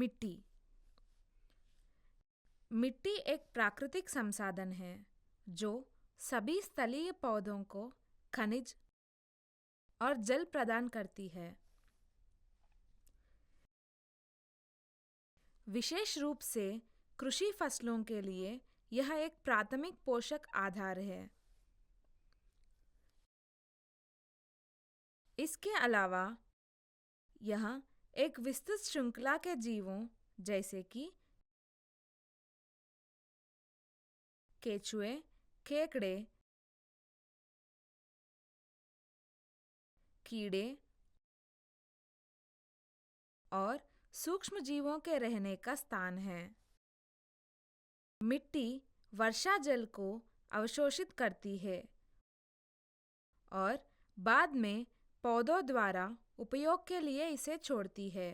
मिट्टी। मिट्टी एक प्राकृतिक संसाधन है जो सभी स्थलीय पौधों को खनिज और जल प्रदान करती है। विशेष रूप से कृषि फसलों के लिए यह एक प्राथमिक पोषक आधार है। इसके अलावा यह एक विस्तृत श्रृंखला के जीवों जैसे कि केचुए, केकड़े, कीड़े और सूक्ष्म जीवों के रहने का स्थान है। मिट्टी वर्षा जल को अवशोषित करती है और बाद में पौधों द्वारा उपयोग के लिए इसे छोड़ती है।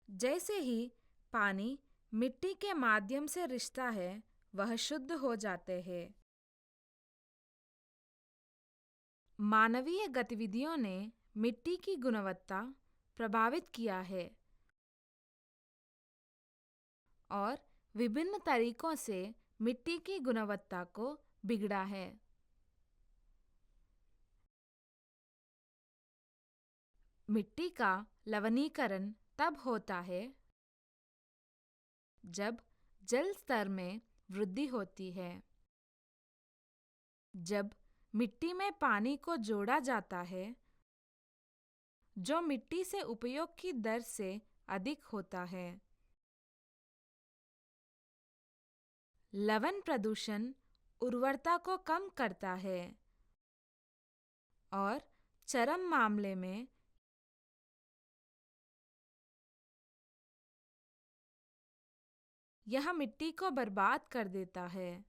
जैसे ही पानी मिट्टी के माध्यम से रिसता है, वह शुद्ध हो जाते हैं। मानवीय गतिविधियों ने मिट्टी की गुणवत्ता प्रभावित किया है और विभिन्न तरीकों से मिट्टी की गुणवत्ता को बिगड़ा है। मिट्टी का लवणीकरण तब होता है जब जल स्तर में वृद्धि होती है। जब मिट्टी में पानी को जोड़ा जाता है, जो मिट्टी से उपयोग की दर से अधिक होता है। लवण प्रदूषण उर्वरता को कम करता है और चरम मामले में यह मिट्टी को बर्बाद कर देता है।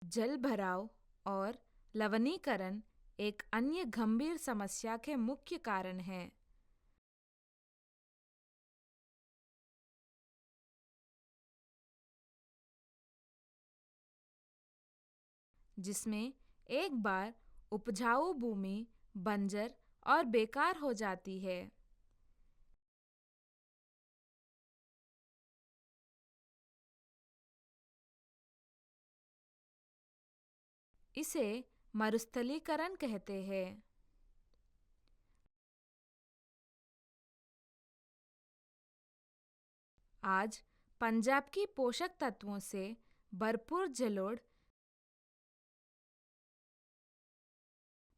जल भराव और लवणीकरण एक अन्य गंभीर समस्या के मुख्य कारण हैं। जिसमें एक बार उपजाऊ भूमि बंजर और बेकार हो जाती है। इसे मरुस्थलीकरण कहते हैं। आज पंजाब की पोषक तत्वों से भरपूर जलोढ़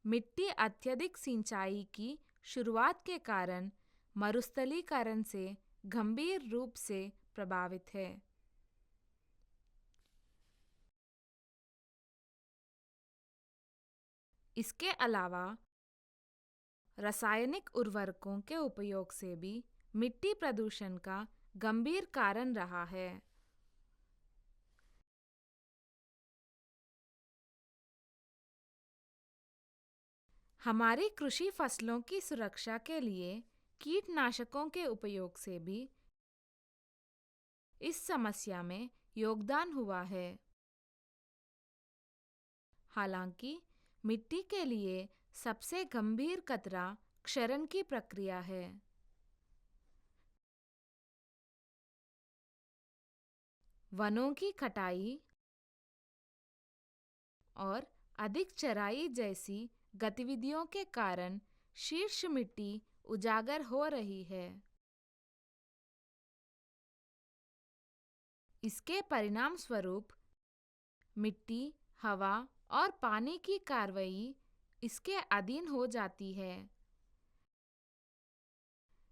मिट्टी अत्यधिक सिंचाई की शुरुआत के कारण मरुस्थलीकरण से गंभीर रूप से प्रभावित है। इसके अलावा रासायनिक उर्वरकों के उपयोग से भी मिट्टी प्रदूषण का गंभीर कारण रहा है। हमारी कृषि फसलों की सुरक्षा के लिए कीटनाशकों के उपयोग से भी इस समस्या में योगदान हुआ है। हालांकि मिट्टी के लिए सबसे गंभीर खतरा क्षरण की प्रक्रिया है। वनों की कटाई और अधिक चराई जैसी गतिविधियों के कारण शीर्ष मिट्टी उजागर हो रही है। इसके परिणाम स्वरूप मिट्टी, हवा और पानी की कार्रवाई इसके अधीन हो जाती है।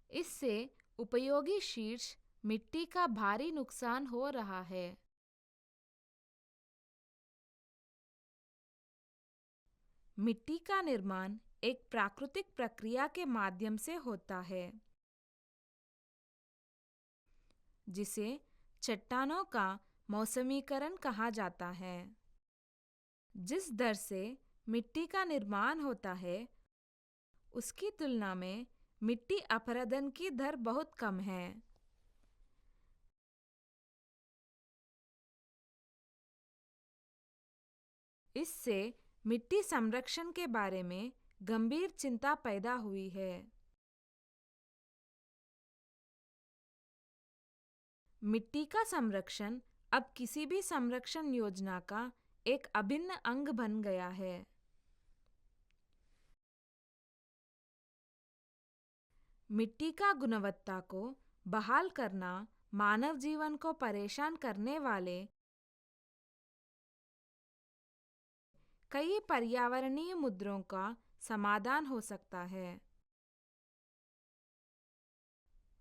इससे उपयोगी शीर्ष मिट्टी का भारी नुकसान हो रहा है। मिट्टी का निर्माण एक प्राकृतिक प्रक्रिया के माध्यम से होता है, जिसे चट्टानों का मौसमीकरण कहा जाता है। जिस दर से मिट्टी का निर्माण होता है, उसकी तुलना में मिट्टी अपरदन की दर बहुत कम है। इससे मिट्टी संरक्षण के बारे में गंभीर चिंता पैदा हुई है। मिट्टी का संरक्षण अब किसी भी संरक्षण योजना का एक अभिन्न अंग बन गया है। मिट्टी का गुणवत्ता को बहाल करना मानव जीवन को परेशान करने वाले कई पर्यावरणीय मुद्दों का समाधान हो सकता है।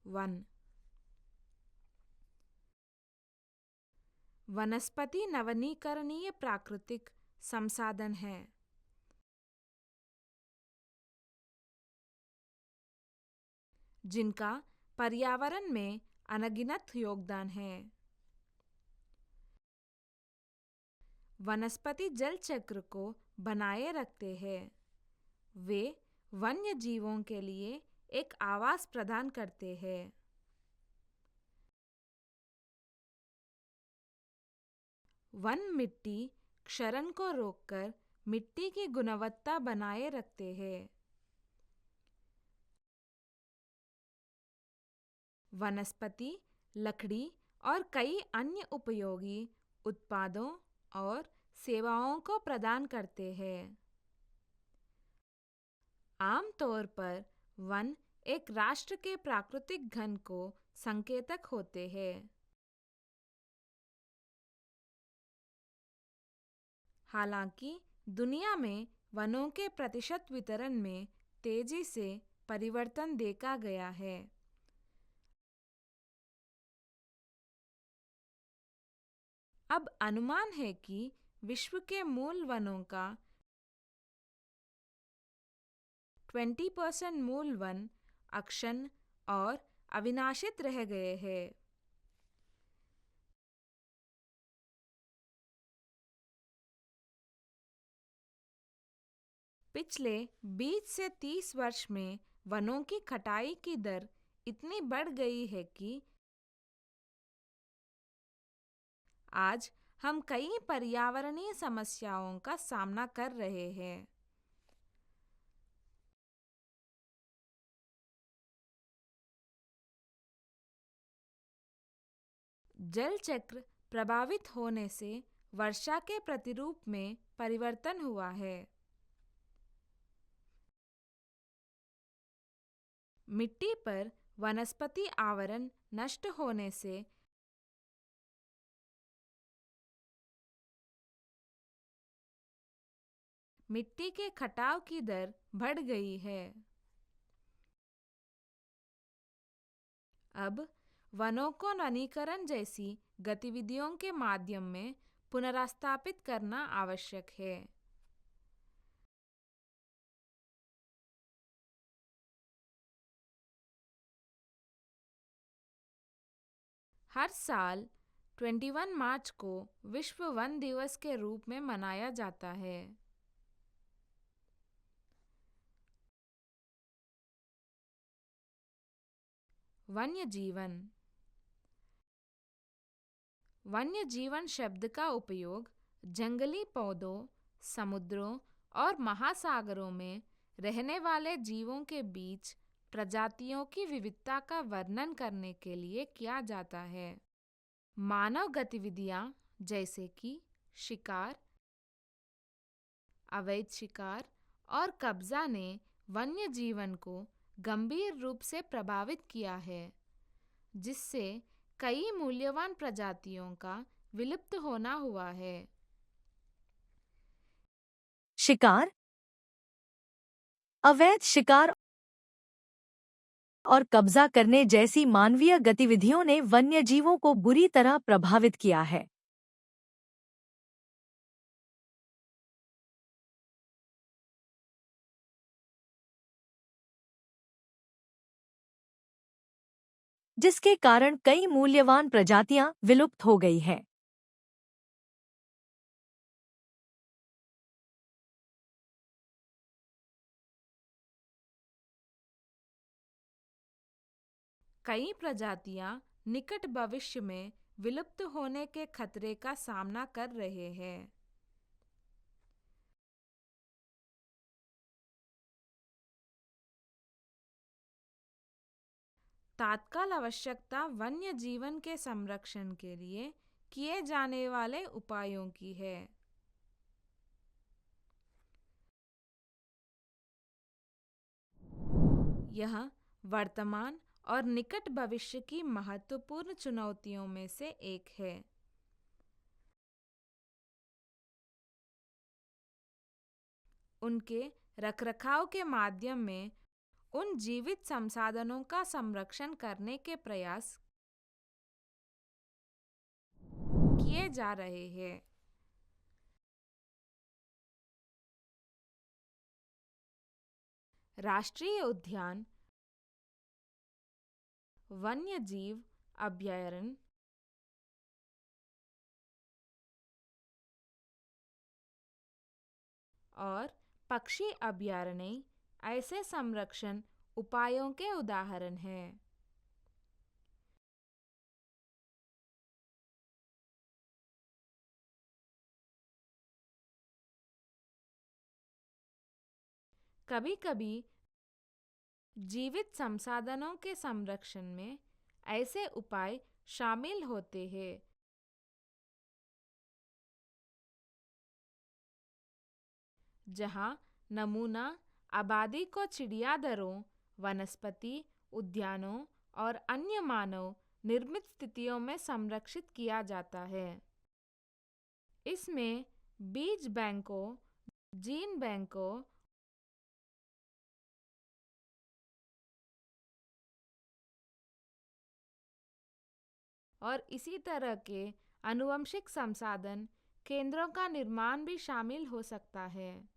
1. वनस्पति नवीकरणीय प्राकृतिक संसाधन है, जिनका पर्यावरण में अनगिनत योगदान है। वनस्पति जल चक्र को बनाए रखते हैं। वे वन्य जीवों के लिए एक आवास प्रदान करते हैं। वन मिट्टी क्षरण को रोककर मिट्टी की गुणवत्ता बनाए रखते हैं। वनस्पति लकड़ी और कई अन्य उपयोगी उत्पादों और सेवाओं को प्रदान करते हैं। आमतौर पर वन एक राष्ट्र के प्राकृतिक घन को संकेतक होते हैं। हालांकि दुनिया में वनों के प्रतिशत वितरण में तेजी से परिवर्तन देखा गया है। अब अनुमान है कि विश्व के मूल वनों का 20% मूल वन अक्षम और अविनाशित रह गए हैं। पिछले 20 से 30 वर्ष में वनों की कटाई की दर इतनी बढ़ गई है कि आज हम कई पर्यावरणीय समस्याओं का सामना कर रहे हैं। जल चक्र प्रभावित होने से वर्षा के प्रतिरूप में परिवर्तन हुआ है। मिट्टी पर वनस्पति आवरण नष्ट होने से मिट्टी के कटाव की दर बढ़ गई है। अब वनों को वनीकरण जैसी गतिविधियों के माध्यम में पुनर्स्थापित करना आवश्यक है। हर साल 21 मार्च को विश्व वन दिवस के रूप में मनाया जाता है। वन्य जीवन। वन्य जीवन शब्द का उपयोग जंगली पौधों, समुद्रों और महासागरों में रहने वाले जीवों के बीच प्रजातियों की विविधता का वर्णन करने के लिए किया जाता है। मानव गतिविधियां जैसे कि शिकार, अवैध शिकार और कब्जा ने वन्य जीवन को गंभीर रूप से प्रभावित किया है, जिससे कई मूल्यवान प्रजातियों का विलुप्त होना हुआ है। शिकार, अवैध शिकार और कब्जा करने जैसी मानवीय गतिविधियों ने वन्यजीवों को बुरी तरह प्रभावित किया है। जिसके कारण कई मूल्यवान प्रजातियां विलुप्त हो गई हैं। कई प्रजातियां निकट भविष्य में विलुप्त होने के खतरे का सामना कर रहे हैं। तात्काल आवश्यकता वन्य जीवन के संरक्षण के लिए किए जाने वाले उपायों की है। यह वर्तमान और निकट भविष्य की महत्वपूर्ण चुनौतियों में से एक है। उनके रखरखाव के माध्यम में उन जीवित संसाधनों का संरक्षण करने के प्रयास किए जा रहे हैं। राष्ट्रीय उद्यान, वन्य जीव अभयारण्य और पक्षी अभयारण्य ऐसे संरक्षण उपायों के उदाहरण हैं। कभी-कभी जीवित संसाधनों के संरक्षण में ऐसे उपाय शामिल होते हैं जहां नमूना आबादी को चिड़ियाघरों, वनस्पति उद्यानों और अन्य मानव निर्मित स्थितियों में संरक्षित किया जाता है। इसमें बीज बैंकों, जीन बैंकों और इसी तरह के आनुवंशिक संसाधन केंद्रों का निर्माण भी शामिल हो सकता है।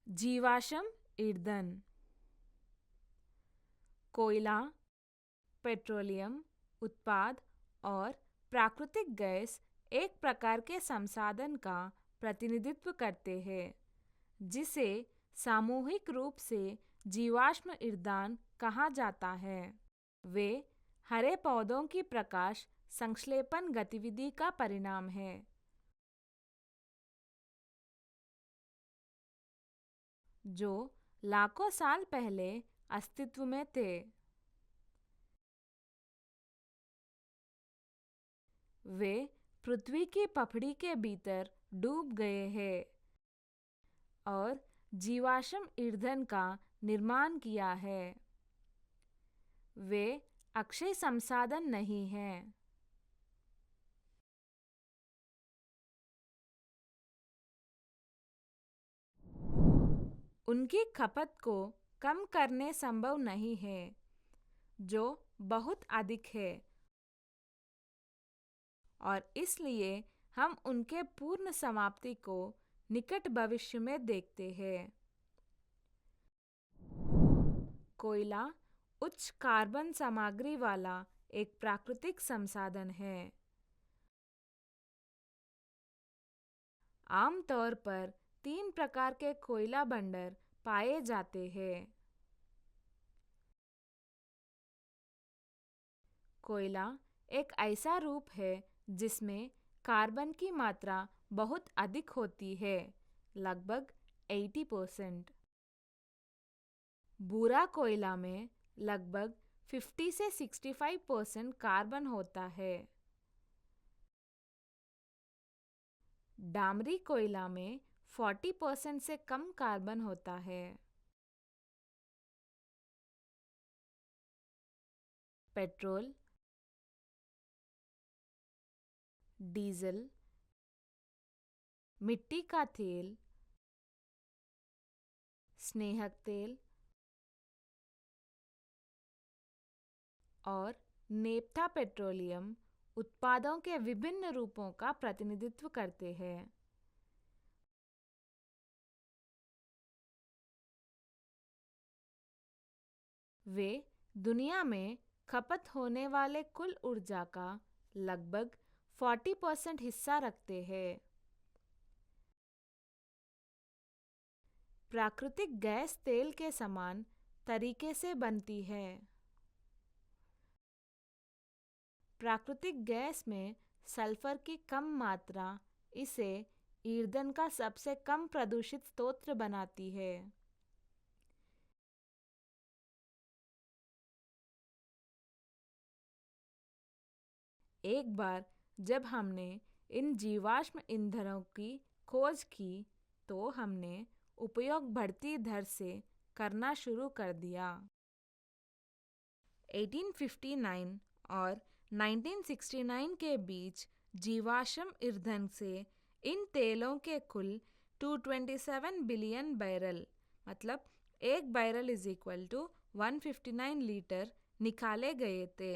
जीवाश्म ईंधन, कोयला, पेट्रोलियम उत्पाद और प्राकृतिक गैस एक प्रकार के संसाधन का प्रतिनिधित्व करते हैं जिसे सामूहिक रूप से जीवाश्म ईंधन कहा जाता है। वे हरे पौधों की प्रकाश संश्लेषण गतिविधि का परिणाम है जो लाखों साल पहले अस्तित्व में थे। वे पृथ्वी की पपड़ी के भीतर डूब गए हैं और जीवाश्म ईंधन का निर्माण किया है। वे अक्षय संसाधन नहीं हैं। उनकी खपत को कम करने संभव नहीं है, जो बहुत अधिक है, और इसलिए हम उनके पूर्ण समाप्ति को निकट भविष्य में देखते हैं। कोयला उच्च कार्बन सामग्री वाला एक प्राकृतिक संसाधन है। आमतौर पर 3 प्रकार के कोयला भंडार पाए जाते हैं। कोयला एक ऐसा रूप है जिसमें कार्बन की मात्रा बहुत अधिक होती है, लगभग 80%। भूरा कोयला में लगभग 50 से 65% कार्बन होता है। डामरी कोयला में 40% से कम कार्बन होता है। पेट्रोल, डीजल, मिट्टी का तेल, स्नेहक तेल और नेफ्था पेट्रोलियम उत्पादों के विभिन्न रूपों का प्रतिनिधित्व करते हैं। वे दुनिया में खपत होने वाले कुल ऊर्जा का लगभग 40% हिस्सा रखते हैं। प्राकृतिक गैस तेल के समान तरीके से बनती है। प्राकृतिक गैस में सल्फर की कम मात्रा इसे ईंधन का सबसे कम प्रदूषित स्रोत बनाती है। एक बार जब हमने इन जीवाश्म ईंधनों की खोज की, तो हमने उपयोग बढ़ती दर से करना शुरू कर दिया। 1859 और 1969 के बीच जीवाश्म ईंधन से इन तेलों के कुल 227 बिलियन बैरल, मतलब एक barrel is equal to 159 litre निकाले गए थे।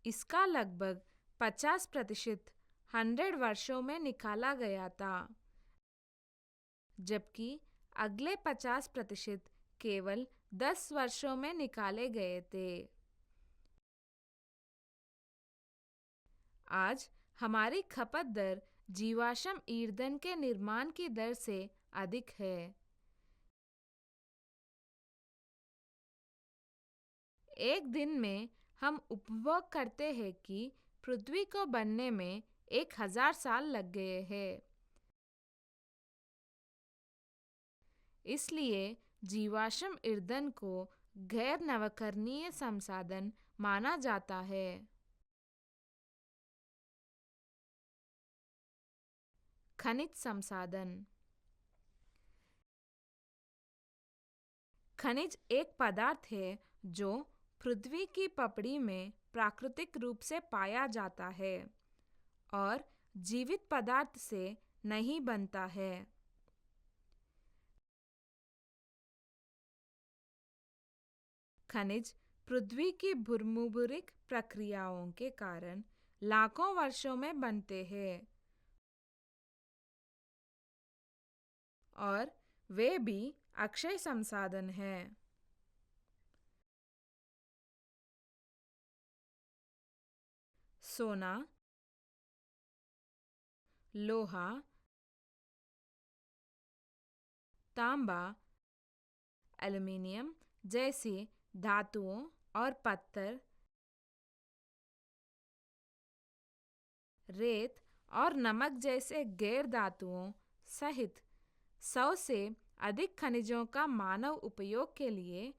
इसका लगभग 50% 100 वर्षों में निकाला गया था, जबकि अगले 50% केवल 10 वर्षों में निकाले गए थे। आज हमारी खपत दर जीवाश्म ईंधन के निर्माण की दर से अधिक है। एक दिन में हम उपभोग करते हैं कि पृथ्वी को बनने में 1000 साल लग गए हैं। इसलिए जीवाश्म ईंधन को गैर नवीकरणीय संसाधन माना जाता है। खनिज संसाधन। खनिज एक पदार्थ है जो पृथ्वी की पपड़ी में प्राकृतिक रूप से पाया जाता है और जीवित पदार्थ से नहीं बनता है। खनिज पृथ्वी की भूमिगत प्रक्रियाओं के कारण लाखों वर्षों में बनते हैं और वे भी अक्षय संसाधन हैं। सोना, लोहा, तांबा, एल्युमिनियम जैसी धातुओं और पत्थर, रेत और नमक जैसे गैर धातुओं सहित 100 से अधिक खनिजों का मानव उपयोग के लिए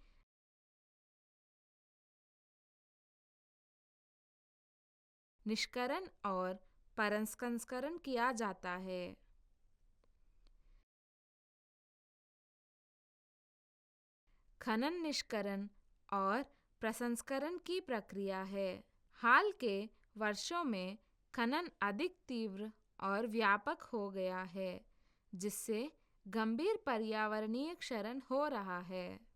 निष्करण और प्रसंस्करण किया जाता है। खनन निष्करण और प्रसंस्करण की प्रक्रिया है। हाल के वर्षों में खनन अधिक तीव्र और व्यापक हो गया है, जिससे गंभीर पर्यावरणीय क्षरण हो रहा है।